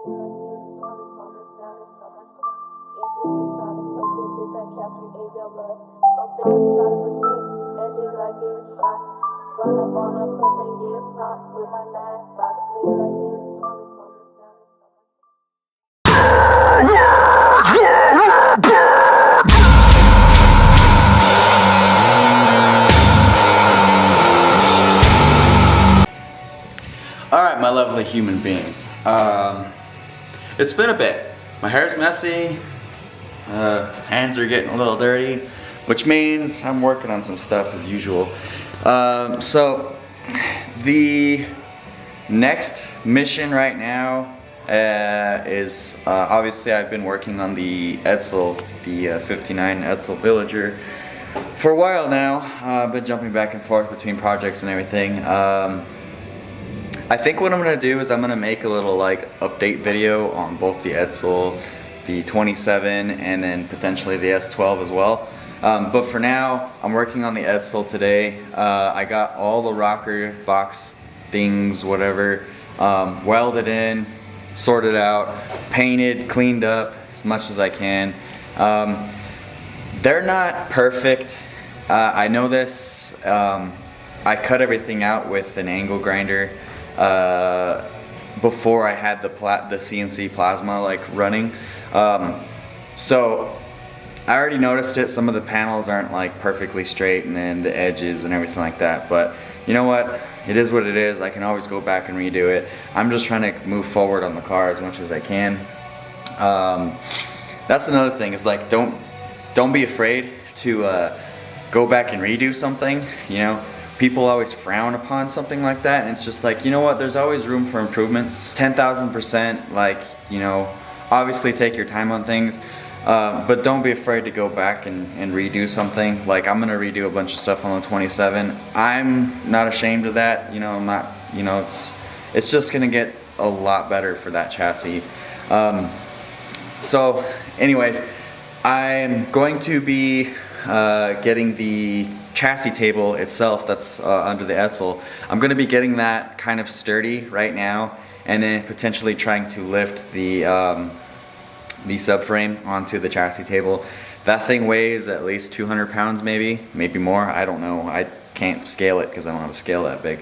Alright, my lovely human beings. It's been a bit. My hair's messy, hands are getting a little dirty, which means I'm working on some stuff as usual. So, the next mission right now is obviously I've been working on the Edsel, the 59 Edsel Villager for a while now. I've been jumping back and forth between projects and everything. I think what I'm gonna do is I'm gonna make a little like update video on both the Edsel, the 27, and then potentially the S12 as well. But for now, I'm working on the Edsel today. I got all the rocker box things, whatever, welded in, sorted out, painted, cleaned up as much as I can. They're not perfect. I know this. I cut everything out with an angle grinder before I had the CNC plasma like running. So I already noticed it. Some of the panels aren't like perfectly straight, and then the edges and everything like that. But you know what? It is what it is. I can always go back and redo it. I'm just trying to move forward on the car as much as I can. That's another thing. Is like don't be afraid to go back and redo something. You know, people always frown upon something like that, and it's just like, you know what? There's always room for improvements. 10,000%. Like, you know, obviously take your time on things. But don't be afraid to go back and redo something. Like, I'm gonna redo a bunch of stuff on the 27. I'm not ashamed of that. You know, I'm not. You know, it's just gonna get a lot better for that chassis. So, anyways, I'm going to be getting the chassis table itself that's under the Edsel. I'm gonna be getting that kind of sturdy right now, and then potentially trying to lift the subframe onto the chassis table. That thing weighs at least 200 pounds, maybe more. I don't know. I can't scale it because I don't have a scale that big.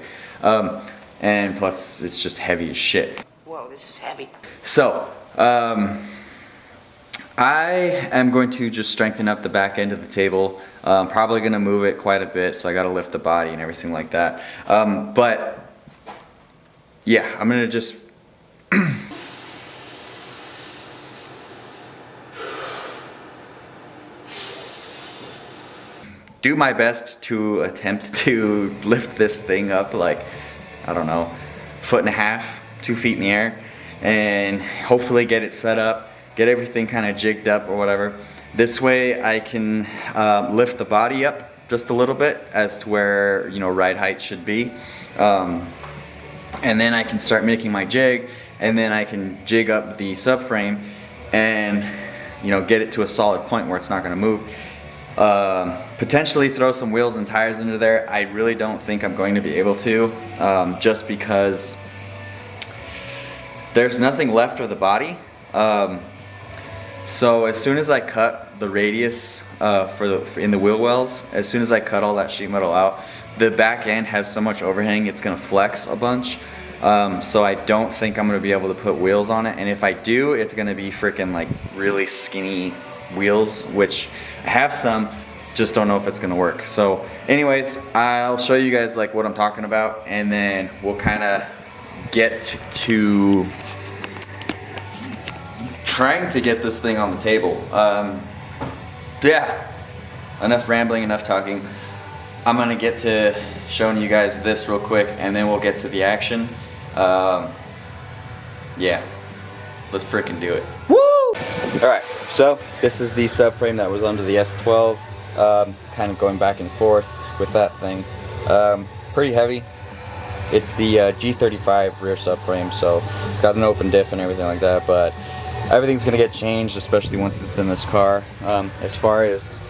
And plus, it's just heavy as shit. Whoa, this is heavy. So, I am going to just strengthen up the back end of the table. Probably going to move it quite a bit, so I got to lift the body and everything like that. But yeah, I'm going to just do my best to attempt to lift this thing up like, I don't know, 1.5 feet, 2 feet in the air, and hopefully get it set up, get everything kind of jigged up or whatever. This way I can lift the body up just a little bit as to where, you know, ride height should be. And then I can start making my jig, and then I can jig up the subframe and, you know, get it to a solid point where it's not going to move. Potentially throw some wheels and tires into there. I really don't think I'm going to be able to, just because there's nothing left of the body. So as soon as I cut the radius in the wheel wells, as soon as I cut all that sheet metal out, the back end has so much overhang it's going to flex a bunch. So I don't think I'm going to be able to put wheels on it, and if I do, it's going to be freaking like really skinny wheels, which I have some, just don't know if it's gonna work. So anyways, I'll show you guys like what I'm talking about, and then we'll kind of get to trying to get this thing on the table. Yeah, enough rambling, enough talking. I'm gonna get to showing you guys this real quick, and then we'll get to the action. Yeah, let's freaking do it. Woo! Alright, so this is the subframe that was under the S12, kind of going back and forth with that thing. Pretty heavy. It's the G35 rear subframe, so it's got an open diff and everything like that, but everything's going to get changed, especially once it's in this car. As far as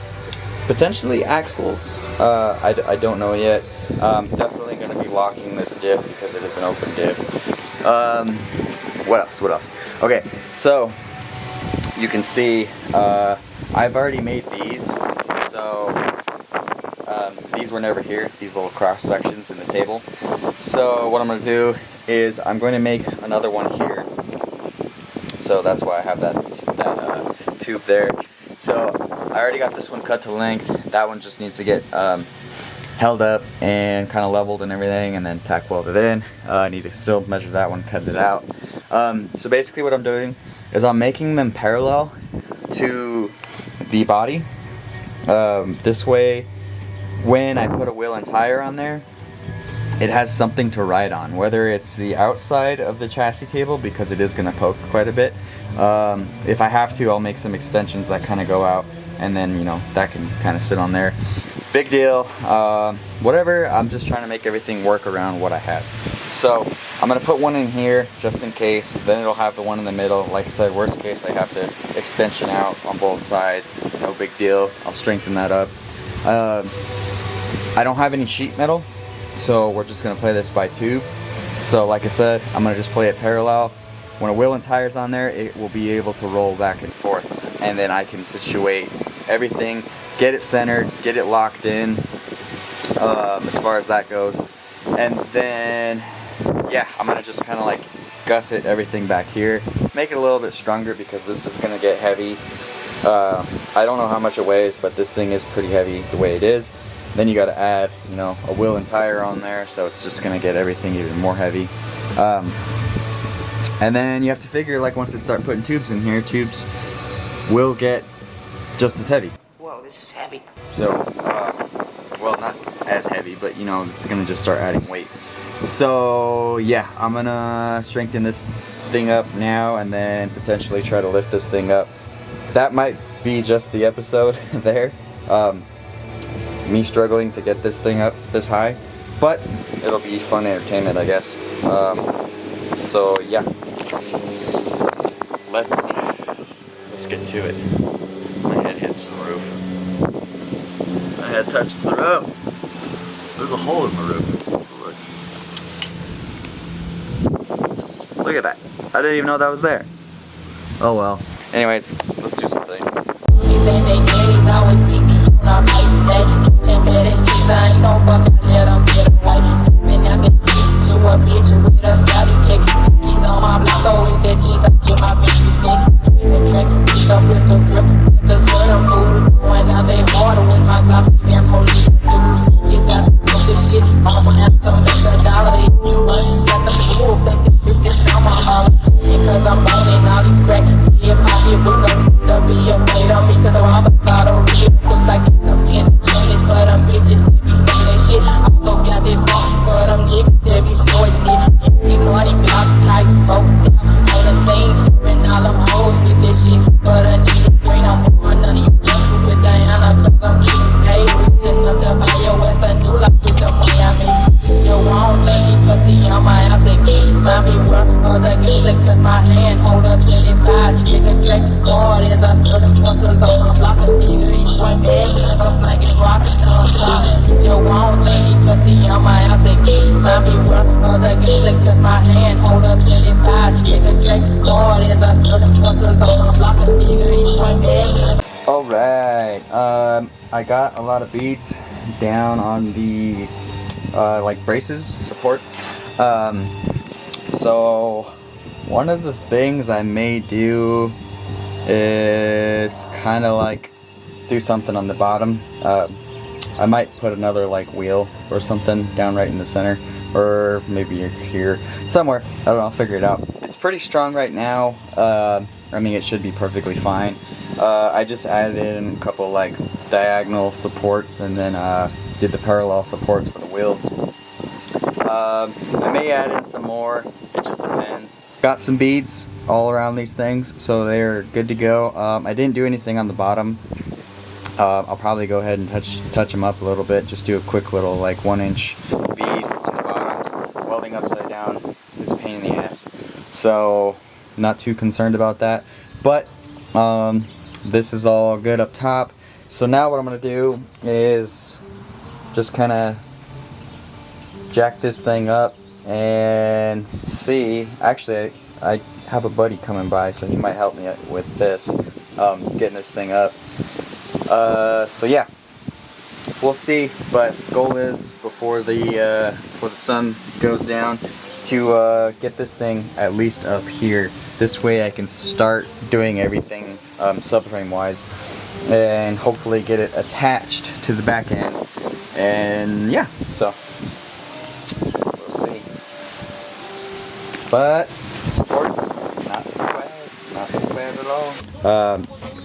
potentially axles, I don't know yet. Definitely going to be locking this diff because it is an open diff. what else? Okay, so you can see I've already made these. So these were never here, these little cross sections in the table. So what I'm going to do is I'm going to make another one here. So that's why I have that tube there. So I already got this one cut to length. That one just needs to get held up and kind of leveled and everything, and then tack welded in. I need to still measure that one, cut it out. So basically what I'm doing is I'm making them parallel to the body. This way, when I put a wheel and tire on there, it has something to ride on, whether it's the outside of the chassis table, because it is going to poke quite a bit. If I have to, I'll make some extensions that kind of go out, and then, you know, that can kind of sit on there. Big deal. Whatever, I'm just trying to make everything work around what I have. So I'm going to put one in here just in case, then it'll have the one in the middle. Like I said, worst case I have to extension out on both sides. No big deal. I'll strengthen that up. I don't have any sheet metal, so we're just going to play this by tube. So like I said, I'm going to just play it parallel. When a wheel and tire's on there, it will be able to roll back and forth, and then I can situate everything, get it centered, get it locked in, as far as that goes. And then, yeah, I'm going to just kind of like gusset everything back here, make it a little bit stronger because this is going to get heavy. I don't know how much it weighs, but this thing is pretty heavy the way it is. Then you got to add, you know, a wheel and tire on there, so it's just going to get everything even more heavy. And then you have to figure, like, once you start putting tubes in here, tubes will get just as heavy. Whoa, this is heavy. So, well, not as heavy, but, you know, it's going to just start adding weight. So, yeah, I'm going to strengthen this thing up now and then potentially try to lift this thing up. That might be just the episode there. Me struggling to get this thing up this high, but it'll be fun entertainment, I guess. So yeah, let's get to it. My head hits the roof. My head touches the roof. There's a hole in the roof. Look at that. I didn't even know that was there. Oh well. Anyways, let's do some things. Alright, I got a lot of beads down on the like braces, supports. So one of the things I may do is kind of like do something on the bottom. I might put another like wheel or something down right in the center, or maybe here somewhere. I don't know, I'll figure it out. It's pretty strong right now. I mean, it should be perfectly fine. I just added in a couple like diagonal supports and then did the parallel supports for the wheels. I may add in some more, it just depends. Got some beads all around these things, so they're good to go. I didn't do anything on the bottom. I'll probably go ahead and touch them up a little bit, just do a quick little like 1-inch bead on the bottoms. Welding upside down is a pain in the ass, so not too concerned about that. But this is all good up top. So now what I'm going to do is just kind of jack this thing up and see. Actually, I have a buddy coming by, so he might help me with this, getting this thing up. So yeah, we'll see. But goal is before the sun goes down to get this thing at least up here. This way I can start doing everything subframe wise, and hopefully get it attached to the back end. And yeah, so we'll see. But support's not too bad at all.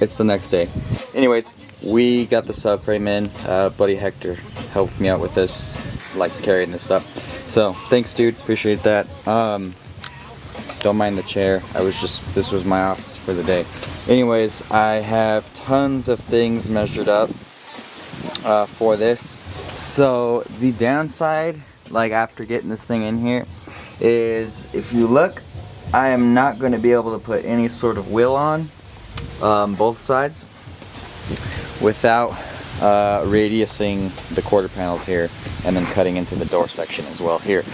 It's the next day. Anyways, we got the subframe in. Buddy Hector helped me out with this, like carrying this up. So thanks, dude. Appreciate that. Don't mind the chair. This was my office for the day. Anyways, I have tons of things measured up for this. So the downside, like after getting this thing in here, is if you look, I am not going to be able to put any sort of wheel on both sides without radiusing the quarter panels here and then cutting into the door section as well here.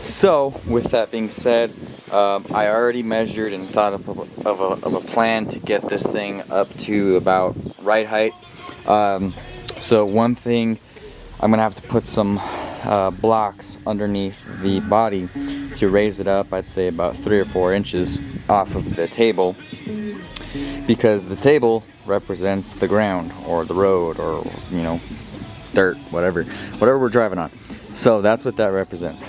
So with that being said, I already measured and thought of a plan to get this thing up to about right height. So one thing, I'm gonna have to put some blocks underneath the body to raise it up, I'd say about 3 or 4 inches off of the table, because the table represents the ground or the road or, you know, dirt, whatever we're driving on. So that's what that represents.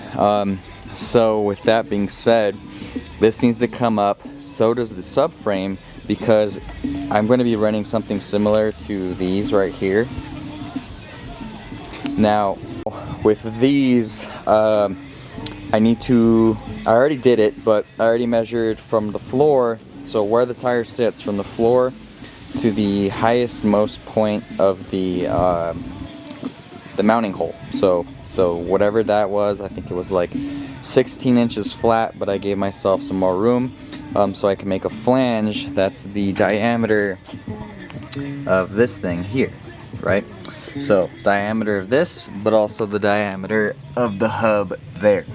So with that being said, this needs to come up, so does the subframe, because I'm going to be running something similar to these right here. Now with these, I already did it, but I already measured from the floor, so where the tire sits, from the floor to the highest most point of the mounting hole. So whatever that was, I think it was like 16 inches flat, but I gave myself some more room so I can make a flange that's the diameter of this thing here, right? So diameter of this, but also the diameter of the hub there.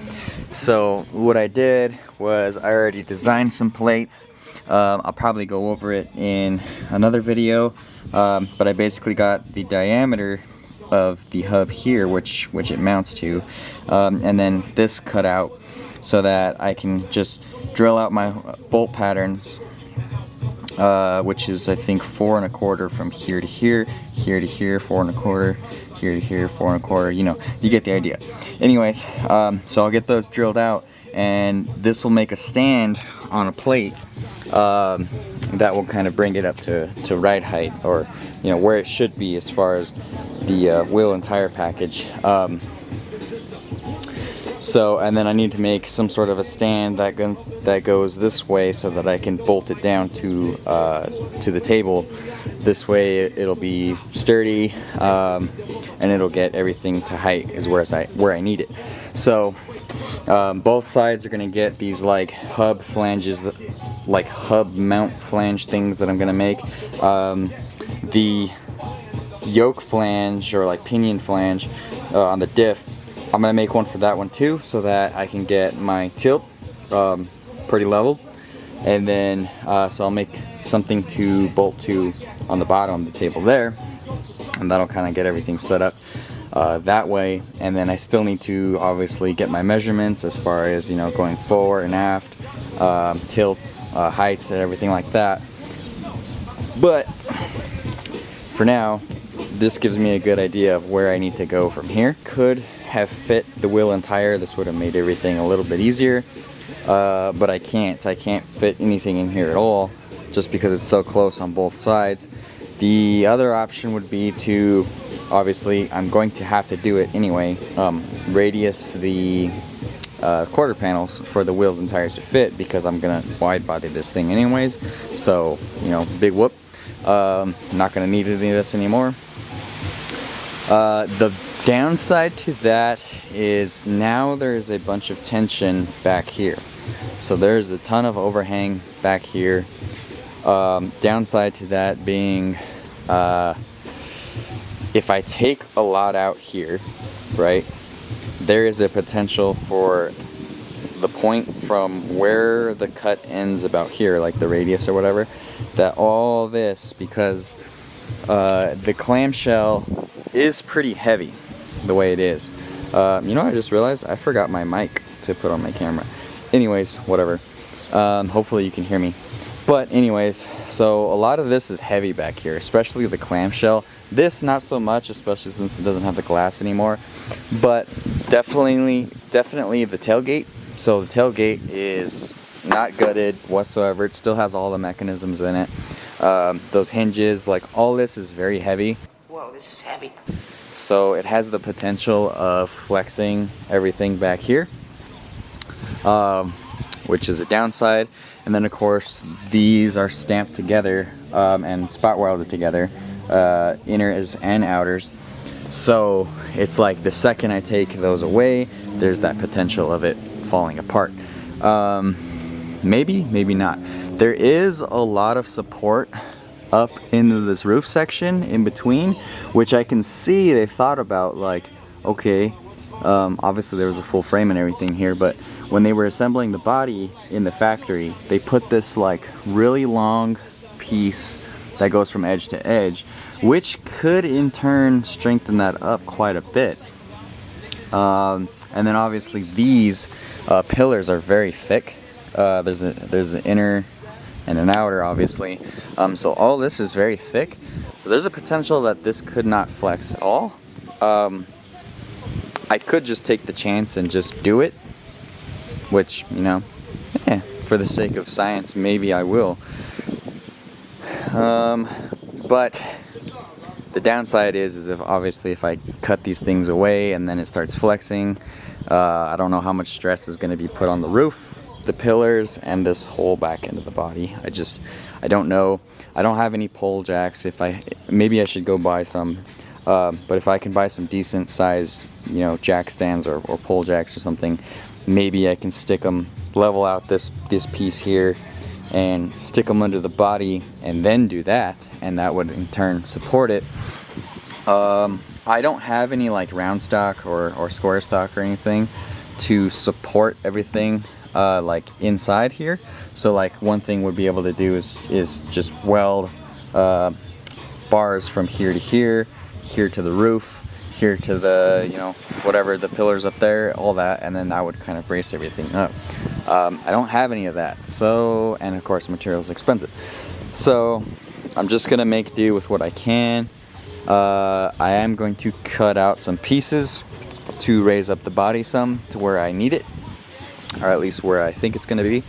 So what I did was I already designed some plates. I'll probably go over it in another video, but I basically got the diameter of the hub here, which it mounts to, and then this cut out so that I can just drill out my bolt patterns, which is I think 4 1/4 from here to here, here to here, 4 1/4, here to here, 4 1/4. You know, you get the idea. Anyways, so I'll get those drilled out, and this will make a stand on a plate that will kind of bring it up to right height, or you know, where it should be as far as the wheel and tire package. So, and then I need to make some sort of a stand that goes this way so that I can bolt it down to the table. This way it'll be sturdy, and it'll get everything to height is where I need it. So both sides are going to get these like hub flanges, like hub mount flange things that I'm going to make. The yoke flange, or like pinion flange on the diff, I'm going to make one for that one too, so that I can get my tilt pretty level. And then so I'll make something to bolt to on the bottom of the table there, and that'll kind of get everything set up that way. And then I still need to obviously get my measurements as far as, you know, going forward and aft, tilts, heights, and everything like that. But for now, this gives me a good idea of where I need to go from here. Could have fit the wheel and tire. This would have made everything a little bit easier, but I can't fit anything in here at all, just because it's so close on both sides. The other option would be to, obviously I'm going to have to do it anyway, radius the quarter panels for the wheels and tires to fit, because I'm gonna wide body this thing anyways. So, you know, big whoop. Not gonna need any of this anymore. The downside to that is now there's a bunch of tension back here. So there's a ton of overhang back here. Downside to that being, if I take a lot out here, right, there is a potential for the point from where the cut ends about here, like the radius or whatever, that all this, because the clamshell is pretty heavy the way it is. You know, I just realized I forgot my mic to put on my camera. Anyways, whatever. Hopefully you can hear me. But anyways, so a lot of this is heavy back here, especially the clamshell. This not so much, especially since it doesn't have the glass anymore. But definitely the tailgate. So the tailgate is not gutted whatsoever. It still has all the mechanisms in it. Those hinges, like all this is very heavy. Whoa, this is heavy. So it has the potential of flexing everything back here, which is a downside. And then of course these are stamped together and spot welded together, inners and outers. So it's like the second I take those away, there's that potential of it falling apart. Maybe, maybe not. There is a lot of support up into this roof section in between, which I can see they thought about, like, okay, obviously there was a full frame and everything here, but when they were assembling the body in the factory, they put this like really long piece that goes from edge to edge, which could in turn strengthen that up quite a bit. And then obviously these pillars are very thick. There's an inner and an outer, obviously. So all this is very thick. So there's a potential that this could not flex at all. I could just take the chance and just do it, which, you know, for the sake of science, maybe I will. But the downside is if obviously if I cut these things away and then it starts flexing, I don't know how much stress is going to be put on the roof, the pillars, and this whole back end of the body. I don't know. I don't have any pole jacks. Maybe I should go buy some. But if I can buy some decent size, you know, jack stands or pole jacks or something, maybe I can stick them, level out this piece here and stick them under the body and then do that, and that would in turn support it. I don't have any like round stock or square stock or anything to support everything like inside here. So like one thing we'd be able to do is just weld bars from here to here, here to the roof, here to the, you know, whatever, the pillars up there, all that, and then that would kind of brace everything up. I don't have any of that, so, and of course material is expensive. So I'm just gonna make do with what I can. I am going to cut out some pieces to raise up the body some to where I need it, or at least where I think it's gonna be.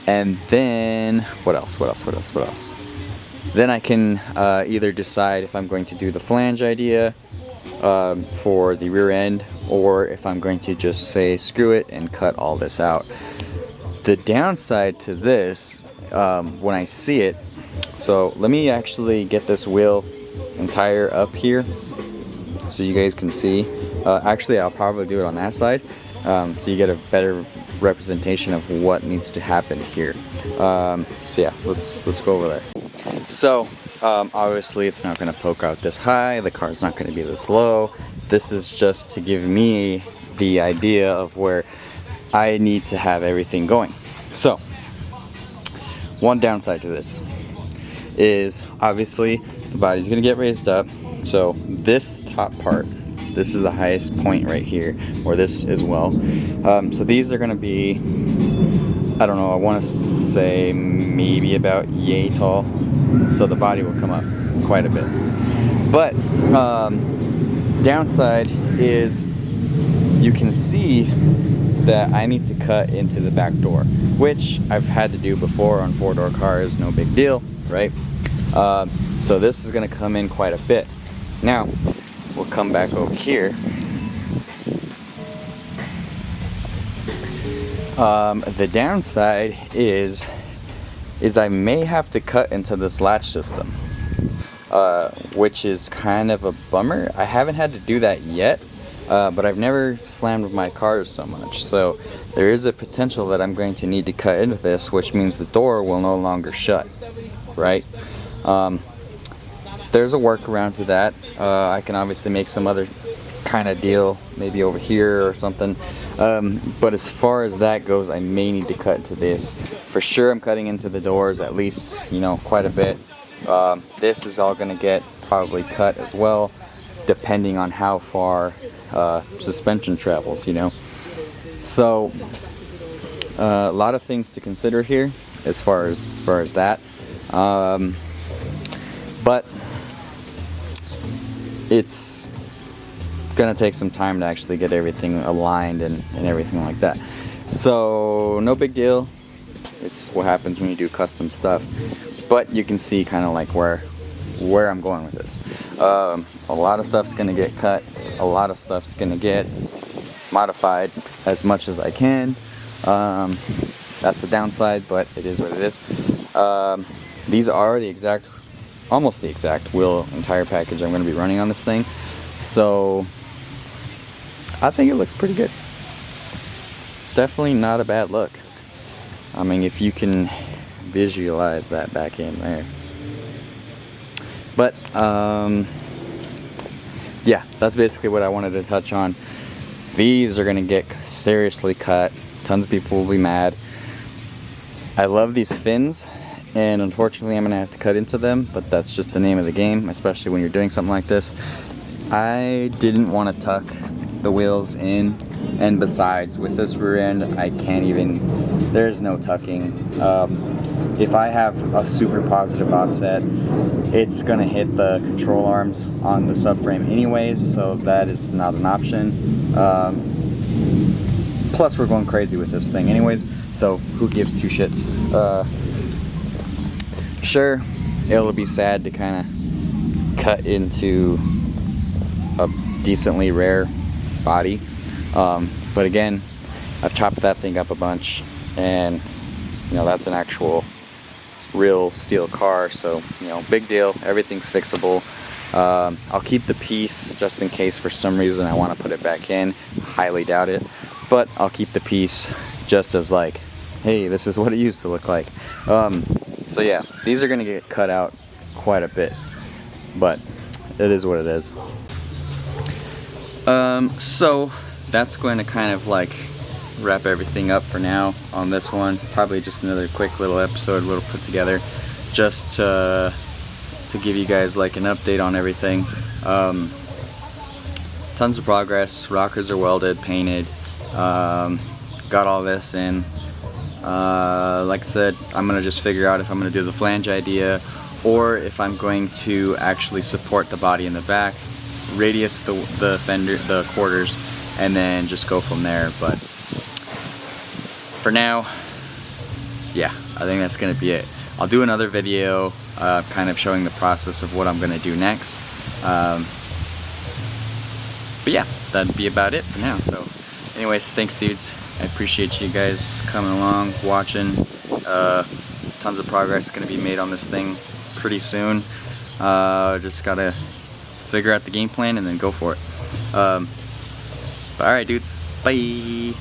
And then what else? Then I can either decide if I'm going to do the flange idea for the rear end, or if I'm going to just say screw it and cut all this out. The downside to this, when I see it, so let me actually get this wheel and tire up here so you guys can see. Actually, I'll probably do it on that side, so you get a better representation of what needs to happen here. So yeah, let's go over there. So obviously it's not going to poke out this high, the car's not going to be this low. This is just to give me the idea of where I need to have everything going. So one downside to this is obviously the body's going to get raised up. So this top part, this is the highest point right here, or this as well. So these are going to be, I don't know, I want to say maybe about yay tall. So the body will come up quite a bit. But downside is you can see that I need to cut into the back door, which I've had to do before on 4-door cars, no big deal, right? So this is going to come in quite a bit. Now we'll come back over here. The downside is I may have to cut into this latch system, which is kind of a bummer. I haven't had to do that yet, but I've never slammed with my cars so much. So there is a potential that I'm going to need to cut into this, which means the door will no longer shut, right? There's a workaround to that. I can obviously make some other kind of deal, maybe over here or something. But as far as that goes, I may need to cut into this. For sure I'm cutting into the doors at least, you know, quite a bit. This is all gonna get probably cut as well, depending on how far suspension travels, you know. So a lot of things to consider here as far as that. But it's gonna take some time to actually get everything aligned and everything like that. So no big deal. It's what happens when you do custom stuff. But you can see kind of like where I'm going with this. A lot of stuff's gonna get cut. A lot of stuff's gonna get modified as much as I can. That's the downside, but it is what it is. These are the exact, almost the exact wheel and tire package I'm going to be running on this thing. So I think it looks pretty good. It's definitely not a bad look. I mean, if you can visualize that back in there. But yeah, that's basically what I wanted to touch on. These are going to get seriously cut. Tons of people will be mad. I love these fins, and unfortunately I'm gonna have to cut into them, but that's just the name of the game, especially when you're doing something like this. I didn't want to tuck the wheels in, and besides, with this rear end, I can't even, there's no tucking. If I have a super positive offset, it's gonna hit the control arms on the subframe anyways, so that is not an option. Plus we're going crazy with this thing anyways, so who gives two shits? Sure, it'll be sad to kind of cut into a decently rare body, but again, I've chopped that thing up a bunch, and you know, that's an actual real steel car, so you know, big deal. Everything's fixable. I'll keep the piece just in case for some reason I want to put it back in. Highly doubt it, but I'll keep the piece just as like, hey, this is what it used to look like. So yeah, these are gonna get cut out quite a bit, but it is what it is. So that's going to kind of like wrap everything up for now on this one. Probably just another quick little episode, little put together, just to give you guys like an update on everything. Tons of progress. Rockers are welded, painted. Got all this in. Like I said, I'm gonna just figure out if I'm gonna do the flange idea or if I'm going to actually support the body in the back, radius the fender, the quarters, and then just go from there. But for now, yeah, I think that's gonna be it. I'll do another video kind of showing the process of what I'm gonna do next. But yeah, that'd be about it for now. So anyways, thanks dudes. I appreciate you guys coming along, watching. Tons of progress going to be made on this thing pretty soon. Just gotta figure out the game plan and then go for it. But alright dudes, bye!